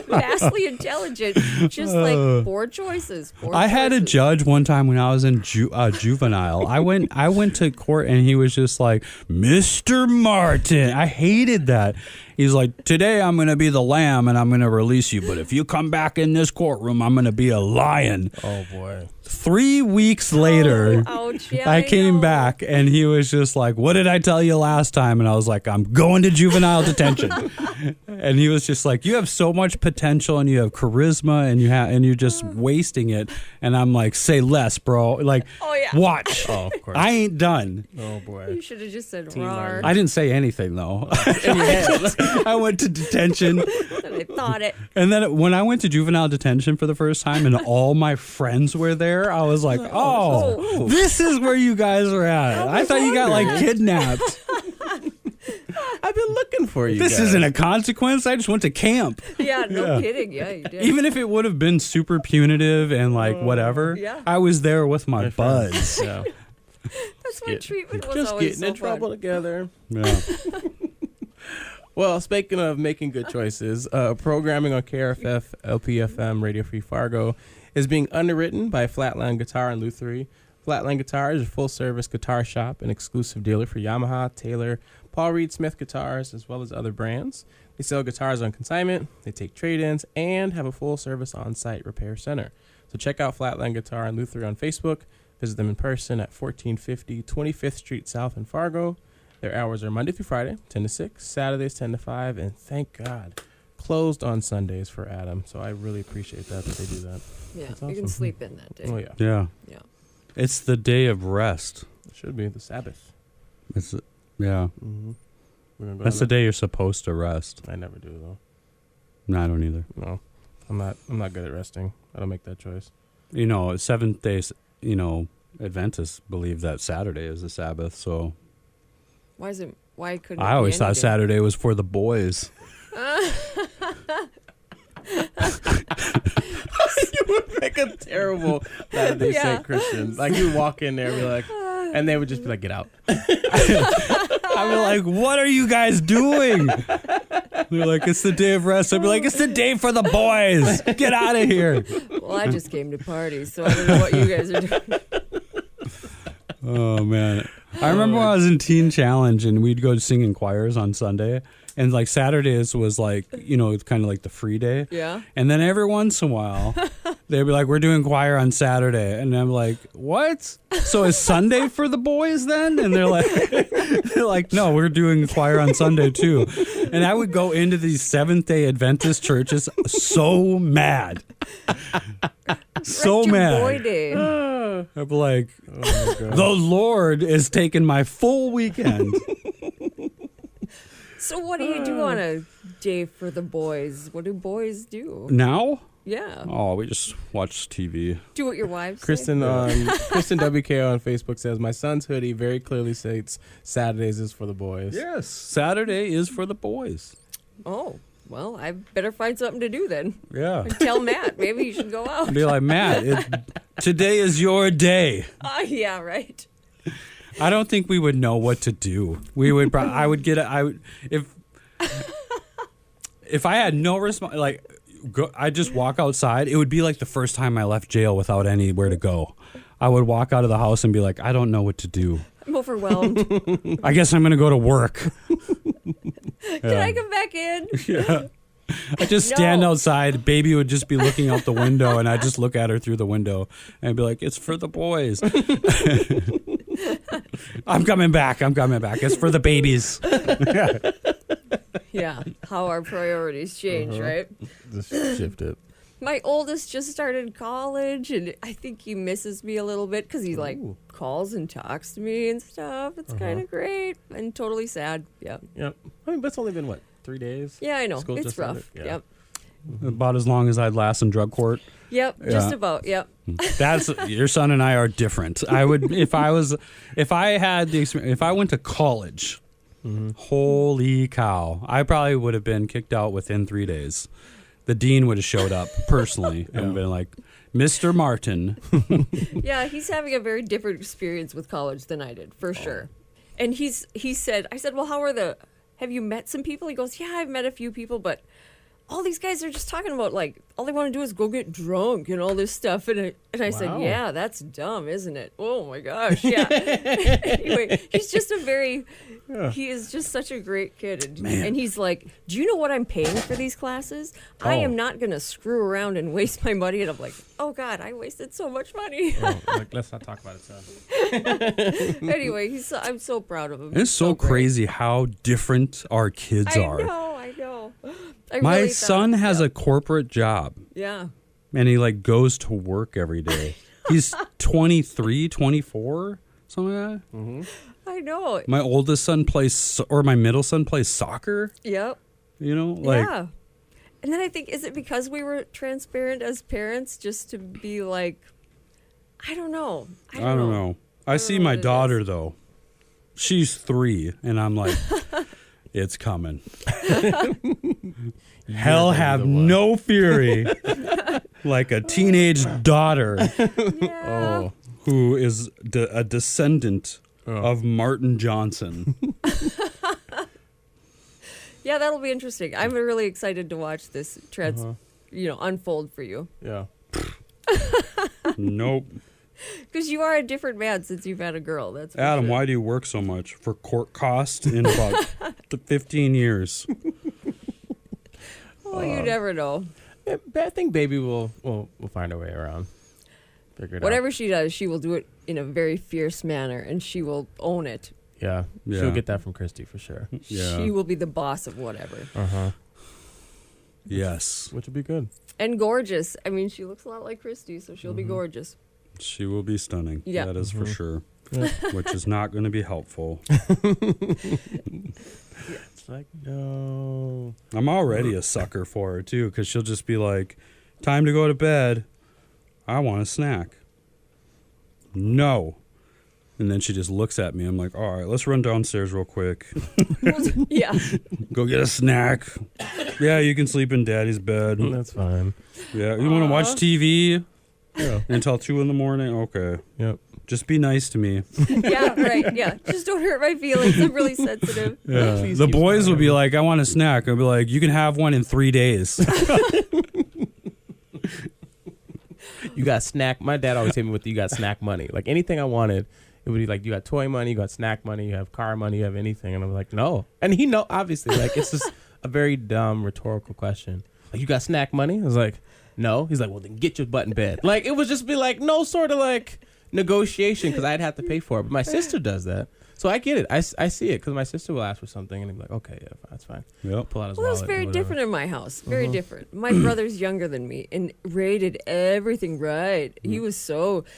Vastly intelligent, just like poor choices. I had a judge one time when I was in juvenile. I went to court and he was just like, Mr. Martin. I hated that. He's like, today I'm going to be the lamb and I'm going to release you. But if you come back in this courtroom, I'm going to be a lion. Oh, boy. 3 weeks later, I came back and he was just like, what did I tell you last time? And I was like, I'm going to juvenile detention. And he was just like, you have so much potential and you have charisma and you're just wasting it. And I'm like, say less, bro. Like, watch. Oh, of course. I ain't done. Oh, boy. You should have just said Team rar. Iron. I didn't say anything, though. In your head. I went to detention. And I thought it. And then when I went to juvenile detention for the first time and all my friends were there, I was like, oh, this is where you guys are at. I thought you got like kidnapped. I've been looking for you. This guys. isn't a consequence. I just went to camp. Yeah, no kidding. Yeah, you did. Even if it would have been super punitive and like whatever, I was there with my buds. Yeah. That's my treatment was just always getting so in trouble fun. together. Yeah. Well, speaking of making good choices, programming on KRFF LPFM Radio Free Fargo is being underwritten by Flatland Guitar in Lutherie. Flatland Guitar is a full-service guitar shop and exclusive dealer for Yamaha, Taylor, Paul Reed Smith guitars, as well as other brands. They sell guitars on consignment, they take trade-ins, and have a full-service on-site repair center. So check out Flatland Guitar in Lutherie on Facebook. Visit them in person at 1450 25th Street South in Fargo. Their hours are Monday through Friday, 10 to 6, Saturdays 10 to 5, and thank God, closed on Sundays for Adam. So I really appreciate that they do that. Yeah, That's you awesome. can sleep in that day. Oh, yeah. Yeah. Yeah. It's the day of rest. It should be the Sabbath. It's yeah. Mm-hmm. That's the day you're supposed to rest. I never do, though. No, I don't either. No, I'm not good at resting. I don't make that choice. You know, Seventh Days, Adventists believe that Saturday is the Sabbath, so Why couldn't I always thought Saturday was for the boys. You would make a terrible Latter-day Saint Christian. Like, you would walk in there and be like, and they would just be like, get out. I'd be like, what are you guys doing? They're like, it's the day of rest. I'd be like, it's the day for the boys. Get out of here. Well, I just came to party, so I don't know what you guys are doing. Oh, man. I remember when I was in Teen Challenge and we'd go sing in choirs on Sunday. And like Saturdays was like, it's kind of like the free day. Yeah. And then every once in a while, they'd be like, we're doing choir on Saturday. And I'm like, what? So is Sunday for the boys then? And they're like, no, we're doing choir on Sunday too. And I would go into these Seventh-day Adventist churches so mad. So mad. Boy day. I'd be like, the Lord is taking my full weekend. So what do you do on a day for the boys? What do boys do? Now? Yeah. Oh, we just watch TV. Do what your wives say. Kristen WK on Facebook says, my son's hoodie very clearly states Saturdays is for the boys. Yes, Saturday is for the boys. Oh, well, I better find something to do then. Yeah. Tell Matt. Maybe you should go out. Be like, Matt, today is your day. Yeah, right. I don't think we would know what to do. If I had no response, I'd just walk outside. It would be like the first time I left jail without anywhere to go. I would walk out of the house and be like, I don't know what to do. I'm overwhelmed. I guess I'm going to go to work. Can I come back in? Yeah. I just stand outside. Baby would just be looking out the window, and I'd just look at her through the window and be like, it's for the boys. I'm coming back. It's for the babies. Yeah, how our priorities change, right? Just shift it. My oldest just started college, and I think he misses me a little bit because he calls and talks to me and stuff. It's kind of great and totally sad. Yeah. Yep. I mean, but it's only been 3 days? Yeah, I know. School It's just rough. started? Yeah. Yep. About as long as I'd last in drug court. Yep. Just about. Yep. That's your son and I are different. I would if I went to college. Mm-hmm. Holy cow! I probably would have been kicked out within 3 days. The dean would have showed up personally and been like, Mr. Martin. Yeah, he's having a very different experience with college than I did, for sure. And I said, well, have you met some people? He goes, yeah, I've met a few people, but all these guys are just talking about, all they want to do is go get drunk and all this stuff. And I said, yeah, that's dumb, isn't it? Oh, my gosh, yeah. Anyway, he's just he is just such a great kid. And he's like, do you know what I'm paying for these classes? I am not going to screw around and waste my money. And I'm like, oh, God, I wasted so much money. Let's not talk about it, son. Anyway, I'm so proud of him. It's so crazy how different our kids are. I know. My son has a corporate job. Yeah. And he like goes to work every day. He's 23, 24, something like that. Mm-hmm. I know. My oldest son plays, or my middle son plays soccer. Yep. You know, like. Yeah. And then I think, is it because we were transparent as parents just to be like, I don't know. I don't know. I see my daughter, though. She's 3, and I'm like, it's coming. Hell have no fury like a teenage daughter who is a descendant of Martin Johnson. Yeah, that'll be interesting. I'm really excited to watch this unfold for you. Yeah. Nope. Because you are a different man since you've had a girl. That's Adam, sure. why do you work so much for court cost in about 15 years? Well, you never know. I think baby will find a way around. Figure it Whatever out. she does, she will do it in a very fierce manner, and she will own it. Yeah. She'll get that from Christy for sure. Yeah. She will be the boss of whatever. Uh-huh. Yes. Which would be good. And gorgeous. I mean, she looks a lot like Christy, so she'll be gorgeous. She will be stunning. Yeah. That is for sure. Yeah. Which is not going to be helpful. It's like, no. I'm already a sucker for her, too, because she'll just be like, time to go to bed. I want a snack. No. And then she just looks at me. I'm like, all right, let's run downstairs real quick. Yeah. Go get a snack. Yeah, you can sleep in Daddy's bed. That's fine. Yeah, you want to watch TV Yeah. until 2 in the morning? Okay. Yep. Just be nice to me. Yeah, right. Yeah. Just don't hurt my feelings. I'm really sensitive. Yeah. Please The keep boys will smiling. be like, I want a snack. I'll be like, you can have one in 3 days. You got snack. My dad always hit me with, you got snack money. Like anything I wanted, it would be like, you got toy money, you got snack money, you have car money, you have anything. And I'm like, no. And he know, obviously, like it's just a very dumb rhetorical question. Like, you got snack money? I was like, no. He's like, well, then get your butt in bed. Like, it would just be like no sort of like negotiation because I'd have to pay for it. But my sister does that. So I get it. I see it because my sister will ask for something and he'd be like, okay, yeah, that's fine. Yep. Pull out his Well, wallet. it's very or whatever. different in my house. Very different. My brother's younger than me and rated everything right. He was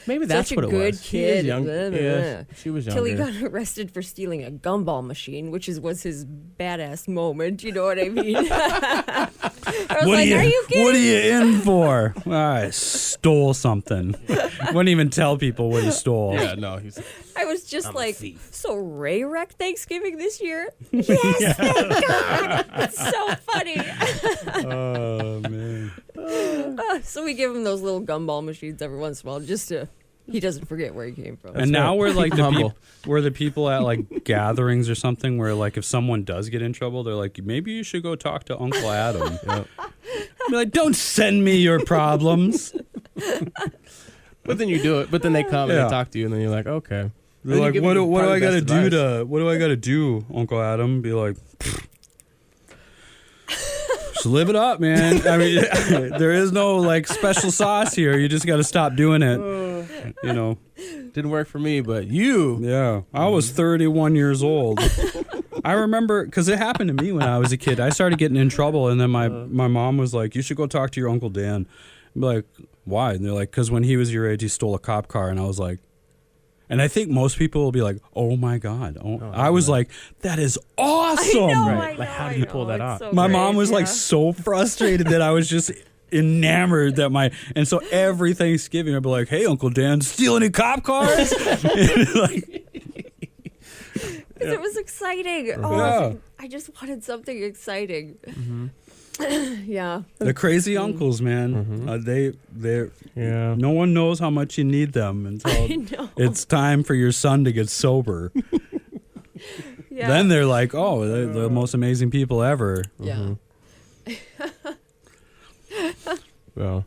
Maybe that's such what a it good was. kid. She is young. Blah, blah, Yeah, blah. she was Till he younger. got arrested for stealing a gumball machine, which was his badass moment. You know what I mean? I was like, are you kidding? What are you in for? I stole something. Wouldn't even tell people what he stole. Yeah, no. He's I was just I'm a like, thief. so Ray wrecked Thanksgiving this year? Yes, thank God. It's so funny. Oh, man. So we give him those little gumball machines every once in a while just to, he doesn't forget where he came from. And now we're like Humble. we're the people at like gatherings or something where like if someone does get in trouble, they're like, maybe you should go talk to Uncle Adam. Be like, don't send me your problems. But then you do it. But then they come and Yeah. they talk to you, and then you're like, okay. They're Then you like, give what them do I probably got to best do advice. what do I got to do, Uncle Adam? Be like, just live it up, man. I mean, there is no like special sauce here. You just got to stop doing it. You know. Didn't work for me, but you. Yeah, I was 31 years old. I remember because it happened to me when I was a kid. I started getting in trouble, and then my mom was like, "You should go talk to your Uncle Dan." I'm like, "Why?" And they're like, "Because when he was your age, he stole a cop car." And I was like, and I think most people will be like, "Oh my God!" I was like, "That is awesome!" I know, Right. I Like, know, how do I you know. pull that It's off? so My great, mom was like yeah. so frustrated that I was just enamored that and so every Thanksgiving I'd be like, "Hey, Uncle Dan, steal any cop cars?" And like, It was exciting. Yeah. Oh, I just wanted something exciting. Yeah. the crazy uncles, man. They're Yeah. no one knows how much you need them until I know. it's time for your son to get sober. Yeah. Then they're like, "Oh, they're the most amazing people ever." Yeah. Well.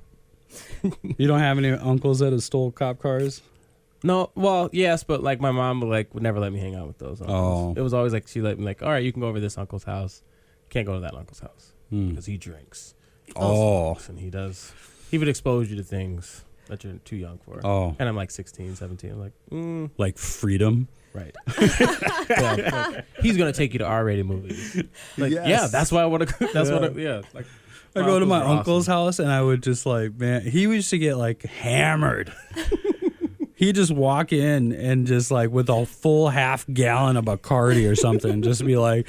You don't have any uncles that have stole cop cars? No, well, yes, but like my mom would never let me hang out with those uncles. Oh. It was always like she let me like, all right, you can go over to this uncle's house. You can't go to that uncle's house Hmm. because he drinks. He Oh. smokes, and he would expose you to things. that you're too young for. Oh. And I'm like 16, 17. I'm like, Like freedom. Right. Yeah, like, he's gonna take you to R-rated movies. Like, Yes. yeah, that's why I want to. That's what. Like, I go to my uncle's house and I would just like, man, he used to get like hammered. He'd just walk in and just like with a full half gallon of Bacardi or something, just be like,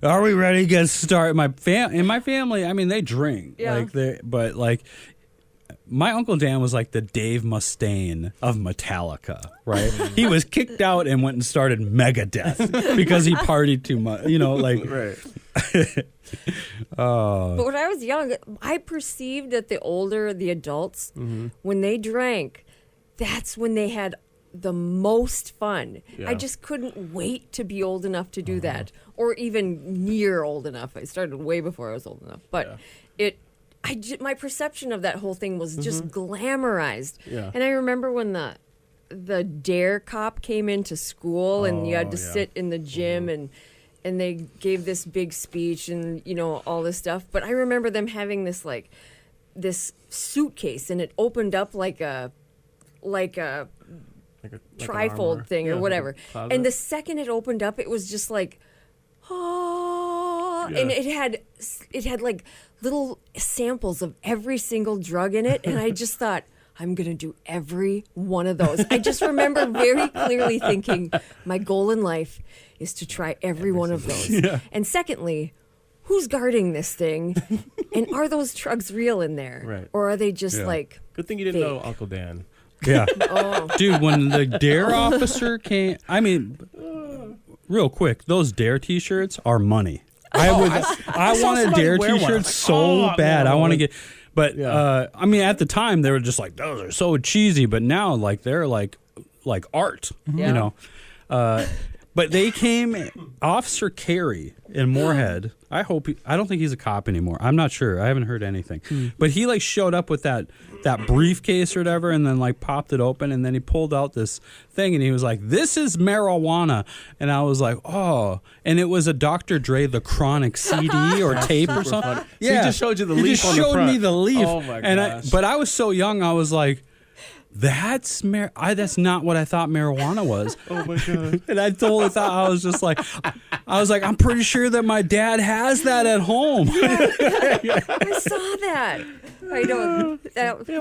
"Are we ready to get started?" In my family, I mean, they drink, but like. My Uncle Dan was like the Dave Mustaine of Metallica, right? He was kicked out and went and started Megadeth because he partied too much, like. Right. But when I was young, I perceived that the older the adults, when they drank, that's when they had the most fun. Yeah. I just couldn't wait to be old enough to do that, or even near old enough. I started way before I was old enough, but my perception of that whole thing was just glamorized. Yeah. And I remember when the Dare cop came into school and you had to sit in the gym and they gave this big speech and all this stuff. But I remember them having this this suitcase and it opened up like a trifold thing or whatever. And the second it opened up, it was just like, and it had like little samples of every single drug in it, and I just thought, I'm gonna do every one of those. I just remember very clearly thinking, my goal in life is to try every one of those. Yeah. And secondly, who's guarding this thing, and are those drugs real in there, right? Or are they just like? Good thing you didn't fake? know Uncle Dan. Yeah. Dude, when the Dare officer came, I mean, real quick, those Dare T-shirts are money. I want a Dare T-shirt so bad. I want to get, but I mean, at the time they were just like, those are so cheesy. But now, like, they're like art, But they came, Officer Carey in Moorhead. I don't think he's a cop anymore. I'm not sure. I haven't heard anything. But he like showed up with that briefcase or whatever, and then like popped it open, and then he pulled out this thing, and he was like, "This is marijuana," and I was like, "Oh!" And it was a Dr. Dre The Chronic CD or tape or something. Funny. So he just showed you the leaf. He just showed me the leaf. Oh my gosh! But I was so young, I was like, that's not what I thought marijuana was. Oh my god! And I totally thought, I was like, I'm pretty sure that my dad has that at home. I saw that. I don't.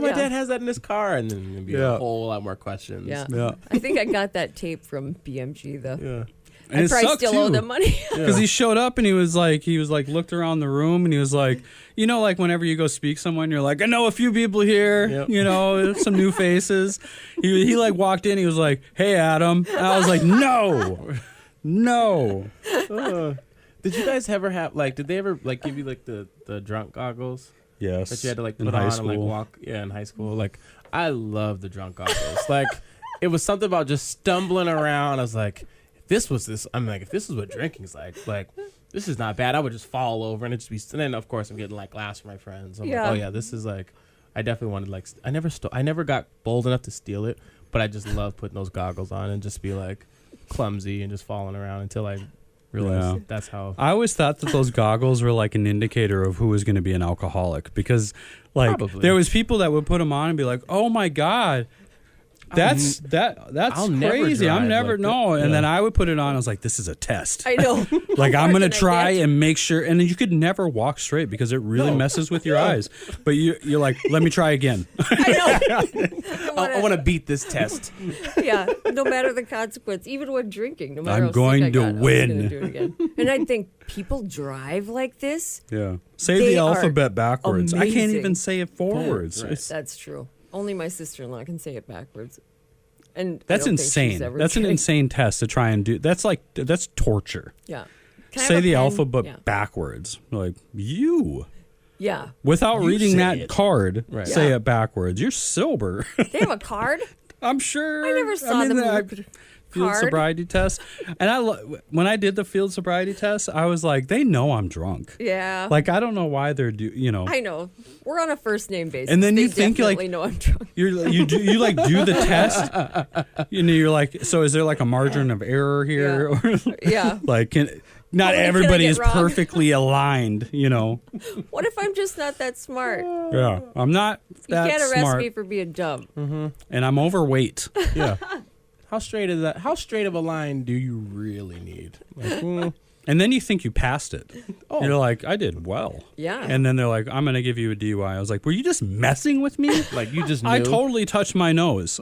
My dad has that in his car, and then there'd be a whole lot more questions. Yeah. I think I got that tape from BMG though. Yeah. And I probably still owe them money. Because he showed up and he was like looked around the room and he was like, like whenever you go speak someone, you're like, I know a few people here, some new faces. He like walked in, he was like, hey, Adam. And I was like, no. Did you guys ever have did they ever give you the drunk goggles? Yes. That you had to put on and walk. Yeah, in high school. I love the drunk goggles. It was something about just stumbling around. I was like, if this is what drinking's like this is not bad. I would just fall over and it just be. And then of course I'm getting laughs from my friends. I'm like, oh yeah, this is I definitely wanted I never got bold enough to steal it, but I just love putting those goggles on and just be clumsy and just falling around until I realized that's how. I always thought that those goggles were an indicator of who was going to be an alcoholic because there was people that would put them on and be like, oh my God. That's crazy. I'm never And then I would put it on. I was like, this is a test. I know. I'm going to try and make sure. And then you could never walk straight because it really messes with your eyes. But you're like, let me try again. I know. I want to beat this test. Yeah. No matter the consequence, even when drinking, no matter I'm going to win. I'm do it again. And I think people drive like this. Yeah. Say the alphabet backwards. Amazing. I can't even say it forwards. Right. That's true. Only my sister-in-law can say it backwards. And that's insane. That's an insane test to try and do. That's torture. Yeah. Say the alphabet backwards. You. Yeah. Without reading that card, right. Say it backwards. You're sober. They have a card? I'm sure. I never saw them. Field sobriety test. And when I did the field sobriety test, I was like, they know I'm drunk. Yeah. I don't know why they're I know. We're on a first name basis. And then they you think definitely know I'm drunk. You do the test. You're like, so is there a margin of error here? Yeah. Or not everybody is perfectly aligned, you know. What if I'm just not that smart? Yeah, I'm not that smart. You can't arrest me for being dumb. Mm-hmm. And I'm overweight. Yeah. How straight is that? How straight of a line do you really need? Like, and then you think you passed it. Oh. You're like, I did well. Yeah. And then they're like, I'm going to give you a DUI. I was like, were you just messing with me? Like, you just knew? I totally touched my nose.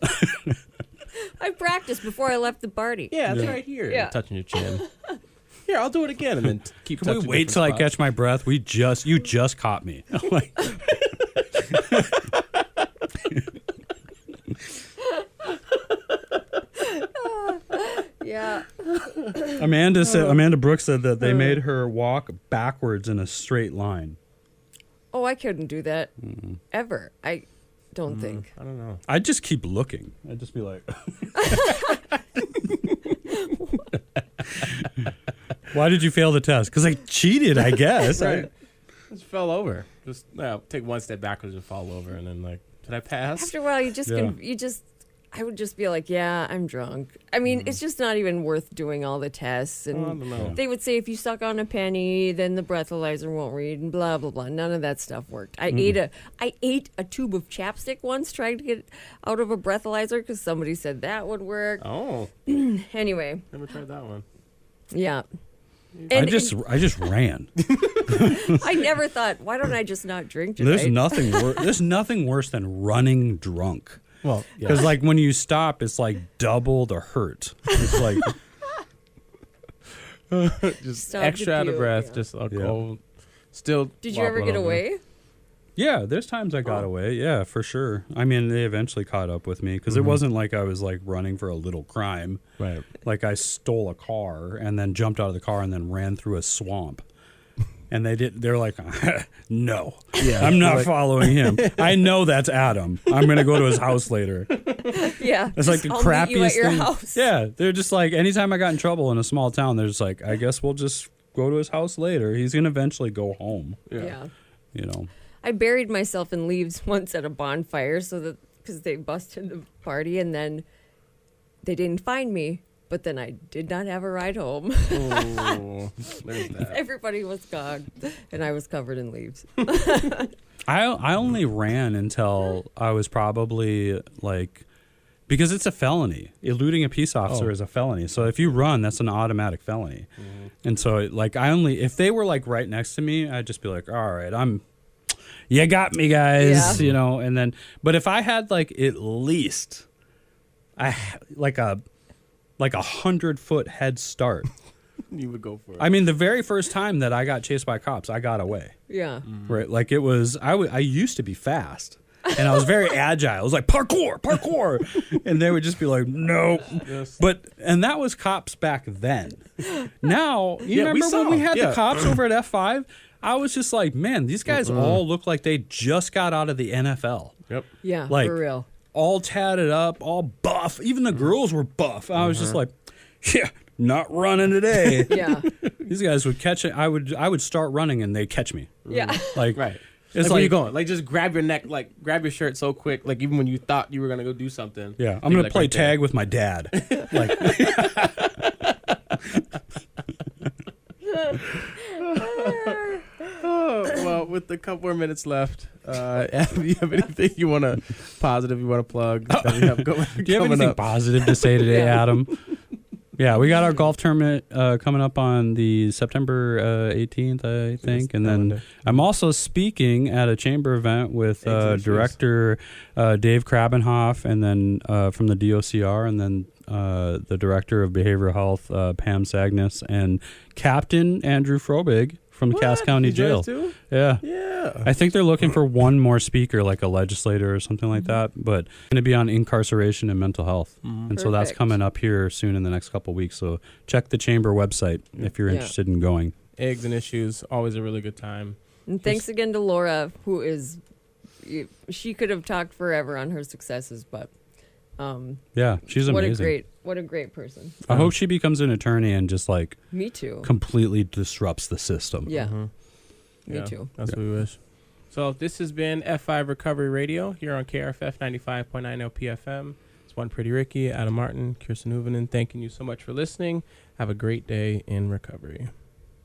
I practiced before I left the party. Yeah, it's right here. Yeah. Touching your chin. Here, I'll do it again, and then keep Can touching. we wait till I catch my breath? You just caught me. Like, yeah. Amanda Brooks said that they made her walk backwards in a straight line. Oh, I couldn't do that ever. I don't think. I don't know. I'd just keep looking. I'd just be like, why did you fail the test? Because I cheated, I guess. Right. Just fell over. Just take one step backwards and fall over, and then like, did I pass? After a while, I would just be like, yeah, I'm drunk. I mean, it's just not even worth doing all the tests. And I don't know. they would say if you suck on a penny, then the breathalyzer won't read, and blah blah blah. None of that stuff worked. I ate a tube of chapstick once trying to get out of a breathalyzer because somebody said that would work. Oh. Anyway. Never tried that one. Yeah. I just ran. I never thought, why don't I just not drink tonight? There's nothing worse than running drunk. Well, because like when you stop, it's like double the hurt. It's like just Stop extra out of breath. Yeah. Just go. Still. Did you ever get away? Yeah, there's times I got away. Yeah, for sure. I mean, they eventually caught up with me because it wasn't like I was like running for a little crime. Right. Like I stole a car and then jumped out of the car and then ran through a swamp. And they're like, no, I'm not following him. I know that's Adam. I'm going to go to his house later. Yeah. It's like the I'll crappiest meet you at your thing. house. Yeah. They're just like, anytime I got in trouble in a small town, they're just like, I guess we'll just go to his house later. He's going to eventually go home. Yeah. You know. I buried myself in leaves once at a bonfire because they busted the party and then they didn't find me. But then I did not have a ride home. Oh, there's that. Everybody was gone, and I was covered in leaves. I only ran until I was probably like, because it's a felony. Eluding a peace officer is a felony. So if you run, that's an automatic felony. Mm-hmm. And so like if they were like right next to me, I'd just be like, all right, you got me, guys, you know. And then, but if I had like at least like a 100-foot head start. You would go for it. I mean, the very first time that I got chased by cops, I got away. Yeah. Right. Like it was, I used to be fast and I was very agile. I was like, parkour. And they would just be like, no. Yes. And that was cops back then. Now, you remember when we had the cops over at F5? I was just like, man, these guys all look like they just got out of the NFL. Yep. Yeah, like, for real. All tatted up, all buff. Even the girls were buff. I was just like, yeah, not running today. Yeah. These guys would catch it. I would start running and they'd catch me. Yeah. Like, right. It's like where you going? Like just grab your neck, like grab your shirt so quick, like even when you thought you were gonna go do something. Yeah, I'm gonna play tag with my dad. Like, well, with a couple more minutes left, do you have anything you want to positive you want to plug? That we have going, do you have anything positive to say today, Adam? Yeah, we got our golf tournament coming up on the September 18th, I think. And then I'm also speaking at a chamber event with director Dave Krabenhoff, and then from the DOCR, and then the director of behavioral health, Pam Sagnas, and Captain Andrew Frobig from the Cass County Jail. Too? Yeah. Yeah. I think they're looking for one more speaker, like a legislator or something like that, but it's going to be on incarceration and mental health. And so that's coming up here soon in the next couple of weeks. So check the chamber website if you're interested in going. Eggs and Issues, always a really good time. And thanks again to Laura, who is, she could have talked forever on her successes, but yeah, she's amazing. What a great person. I hope she becomes an attorney and just like me too completely disrupts the system. Yeah. Me too. That's what we wish. So this has been F5 Recovery Radio here on KRFF 95.9 LPFM. It's One Pretty Ricky, Adam Martin, Kirsten Huovinen. Thanking you so much for listening. Have a great day in recovery.